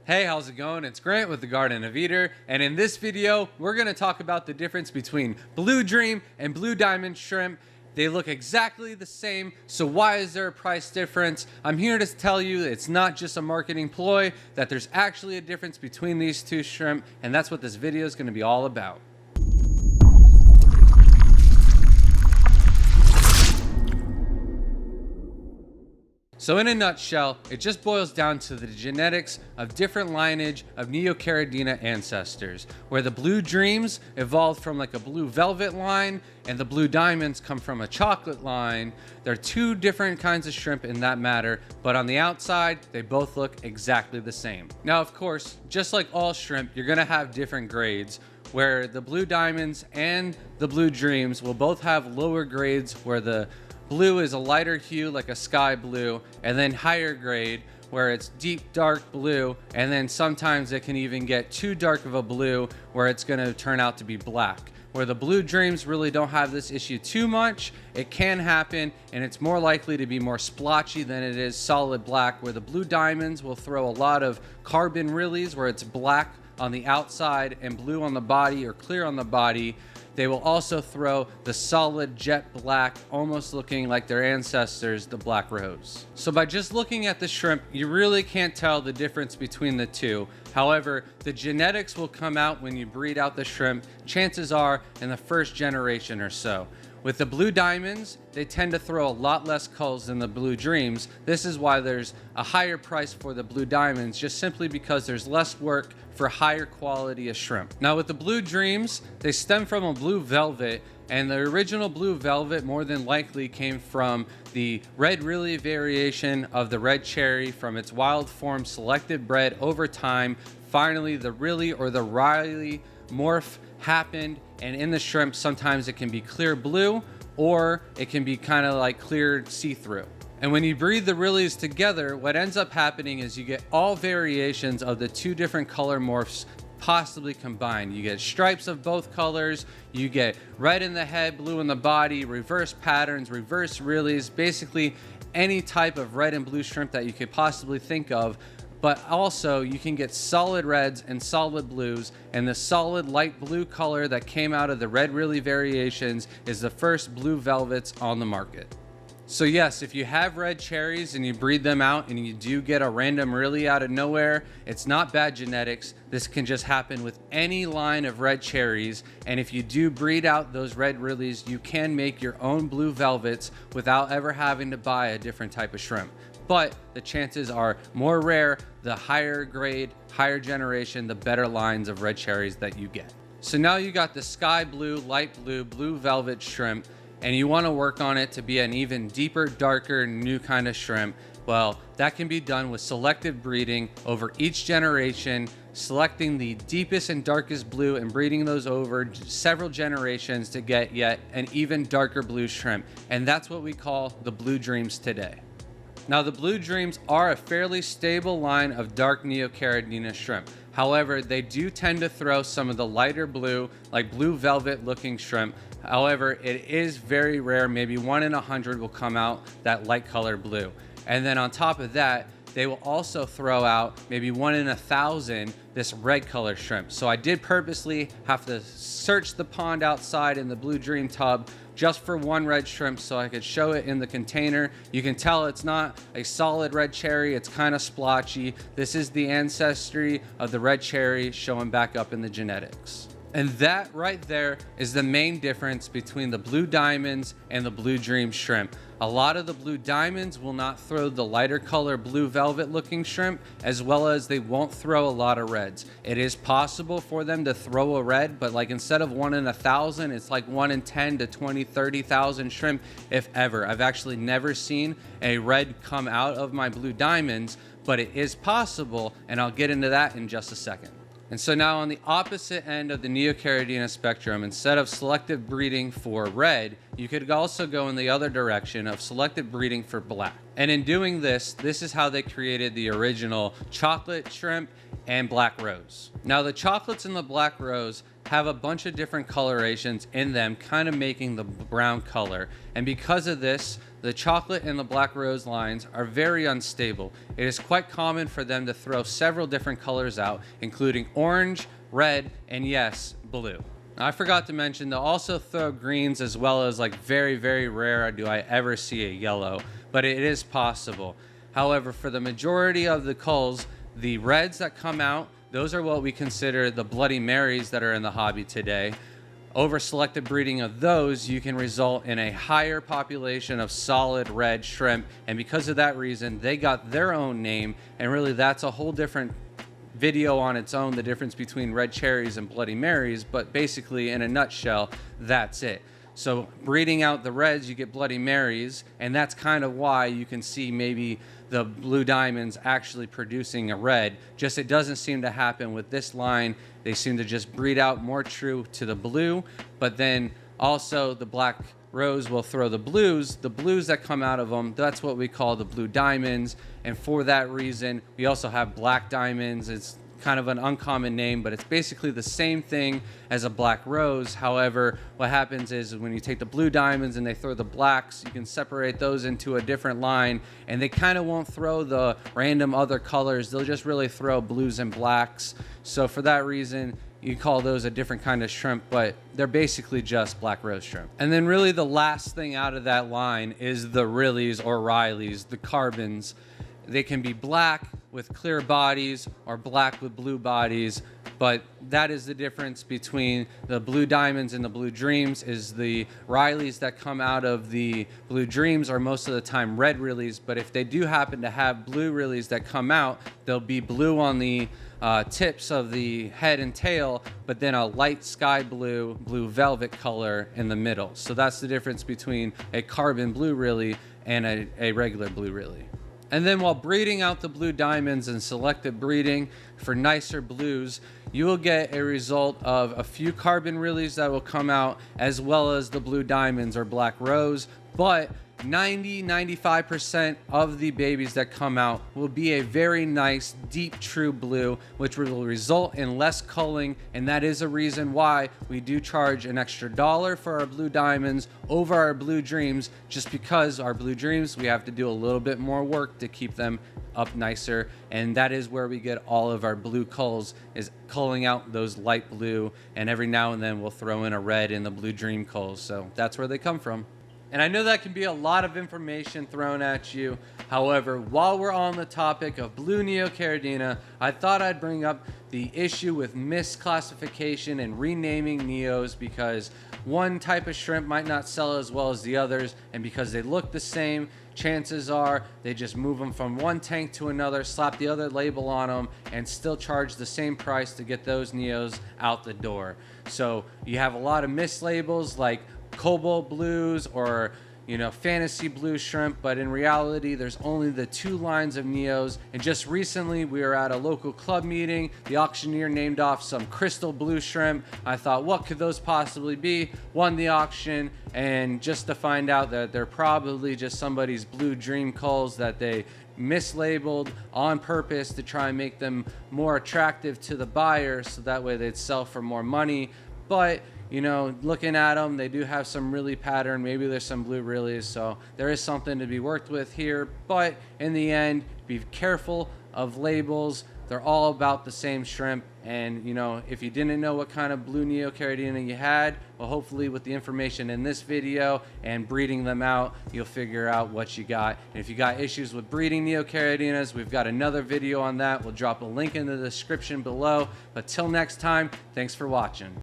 Hey, how's it going? It's Grant with the Garden of Eater, and in this video, we're going to talk about the difference between Blue Dream and Blue Diamond shrimp. They look exactly the same, so why is there a price difference? I'm here to tell you that it's not just a marketing ploy, that there's actually a difference between these two shrimp, and that's what this video is going to be all about. So in a nutshell, it just boils down to the genetics of different lineage of neocaridina ancestors, where the Blue Dreams evolved from like a blue velvet line and the Blue Diamonds come from a chocolate line. They're two different kinds of shrimp in that matter, but on the outside, they both look exactly the same. Now, of course, just like all shrimp, you're gonna have different grades, where the Blue Diamonds and the Blue Dreams will both have lower grades, where the blue is a lighter hue like a sky blue, and then higher grade where it's deep dark blue, and then sometimes it can even get too dark of a blue where it's going to turn out to be black. Where the Blue Dreams really don't have this issue too much. It can happen, and it's more likely to be more splotchy than it is solid black, where the Blue Diamonds will throw a lot of carbon release where it's black on the outside and blue on the body or clear on the body. They will also throw the solid jet black, almost looking like their ancestors, the black rose. So by just looking at the shrimp, you really can't tell the difference between the two. However, the genetics will come out when you breed out the shrimp, chances are in the first generation or so. With the Blue Diamonds, they tend to throw a lot less culls than the Blue Dreams. This is why there's a higher price for the Blue Diamonds, just simply because there's less work for higher quality of shrimp. Now with the Blue Dreams, they stem from a blue velvet, and the original blue velvet more than likely came from the red Riley variation of the red cherry from its wild form selected bred over time. Finally, the Riley or the Riley morph happened, and in the shrimp sometimes it can be clear blue or it can be kind of like clear see-through. And when you breed the Rileys together, what ends up happening is you get all variations of the two different color morphs possibly combined. You get stripes of both colors, you get red in the head, blue in the body, reverse patterns, reverse Rileys, basically any type of red and blue shrimp that you could possibly think of. But also you can get solid reds and solid blues, and the solid light blue color that came out of the red Riley variations is the first blue velvets on the market. So yes, if you have red cherries and you breed them out and you do get a random Riley out of nowhere, it's not bad genetics. This can just happen with any line of red cherries, and if you do breed out those red Rileys, you can make your own blue velvets without ever having to buy a different type of shrimp. But the chances are more rare, the higher grade, higher generation, the better lines of red cherries that you get. So now you got the sky blue, light blue, blue velvet shrimp, and you want to work on it to be an even deeper, darker, new kind of shrimp. Well, that can be done with selective breeding over each generation, selecting the deepest and darkest blue and breeding those over several generations to get yet an even darker blue shrimp. And that's what we call the Blue Dreams today. Now, the Blue Dreams are a fairly stable line of dark neocaridina shrimp. However, they do tend to throw some of the lighter blue, like blue velvet looking shrimp. However, it is very rare, maybe 1 in 100 will come out that light color blue. And then on top of that, they will also throw out maybe 1 in 1,000 this red color shrimp. So I did purposely have to search the pond outside in the Blue Dream tub just for one red shrimp so I could show it in the container. You can tell it's not a solid red cherry, it's kind of splotchy. This is the ancestry of the red cherry showing back up in the genetics. And that right there is the main difference between the Blue Diamonds and the Blue Dream shrimp. A lot of the Blue Diamonds will not throw the lighter color blue velvet looking shrimp, as well as they won't throw a lot of reds. It is possible for them to throw a red, but like instead of 1 in 1,000, it's like 1 in 10 to 20, 30,000 shrimp, if ever. I've actually never seen a red come out of my Blue Diamonds, but it is possible, and I'll get into that in just a second. And so now on the opposite end of the neocaridina spectrum, instead of selective breeding for red, you could also go in the other direction of selective breeding for black. And in doing this, this is how they created the original chocolate shrimp and black rose. Now the chocolates and the black rose have a bunch of different colorations in them, kind of making the brown color. And because of this, the chocolate and the black rose lines are very unstable. It is quite common for them to throw several different colors out, including orange, red, and yes, blue. Now, I forgot to mention, they'll also throw greens, as well as, like, very, very rare do I ever see a yellow, but it is possible. However, for the majority of the culls, the reds that come out, those are what we consider the Bloody Marys that are in the hobby today. Over selective breeding of those, you can result in a higher population of solid red shrimp, and because of that reason, they got their own name, and really that's a whole different video on its own, the difference between red cherries and Bloody Marys, but basically in a nutshell, that's it. So breeding out the reds, you get Bloody Marys, and that's kind of why you can see maybe the blue diamonds actually producing a red. Just it doesn't seem to happen with this line. They seem to just breed out more true to the blue, but then also the black rose will throw the blues that come out of them, that's what we call the blue diamonds. And for that reason, we also have black diamonds. It's kind of an uncommon name, but it's basically the same thing as a black rose. However, what happens is when you take the blue diamonds and they throw the blacks, you can separate those into a different line, and they kind of won't throw the random other colors. They'll just really throw blues and blacks. So for that reason, you call those a different kind of shrimp, but they're basically just black rose shrimp. And then really the last thing out of that line is the Rileys or Rileys, the carbons. They can be black with clear bodies or black with blue bodies, but that is the difference between the blue diamonds and the blue dreams. Is the Rileys that come out of the blue dreams are most of the time red Rileys, but if they do happen to have blue Rileys that come out, they'll be blue on the tips of the head and tail, but then a light sky blue, blue velvet color in the middle. So that's the difference between a carbon blue Riley and a regular blue Riley. And then while breeding out the blue diamonds and selective breeding for nicer blues, you will get a result of a few carbon Rileys that will come out, as well as the blue diamonds or black rose. But 90-95% of the babies that come out will be a very nice deep true blue, which will result in less culling, and that is a reason why we do charge an extra $1 for our blue diamonds over our blue dreams, just because our blue dreams we have to do a little bit more work to keep them up nicer, and that is where we get all of our blue culls, is culling out those light blue, and every now and then we'll throw in a red in the blue dream culls. So that's where they come from. And I know that can be a lot of information thrown at you. However, while we're on the topic of blue neocaridina, I thought I'd bring up the issue with misclassification and renaming neos, because one type of shrimp might not sell as well as the others, and because they look the same, chances are they just move them from one tank to another, slap the other label on them, and still charge the same price to get those neos out the door. So you have a lot of mislabels like cobalt blues or fantasy blue shrimp, but in reality there's only the two lines of neos. And just recently we were at a local club meeting. The auctioneer named off some crystal blue shrimp. I thought, what could those possibly be? Won the auction, and just to find out that they're probably just somebody's blue dream culls that they mislabeled on purpose to try and make them more attractive to the buyer, so that way they'd sell for more money. But looking at them, they do have some really pattern. Maybe there's some blue Rileys, so there is something to be worked with here. But in the end, be careful of labels. They're all about the same shrimp. And if you didn't know what kind of blue neocaridina you had, well, hopefully with the information in this video and breeding them out, you'll figure out what you got. And if you got issues with breeding neocaridinas, we've got another video on that. We'll drop a link in the description below. But till next time, thanks for watching.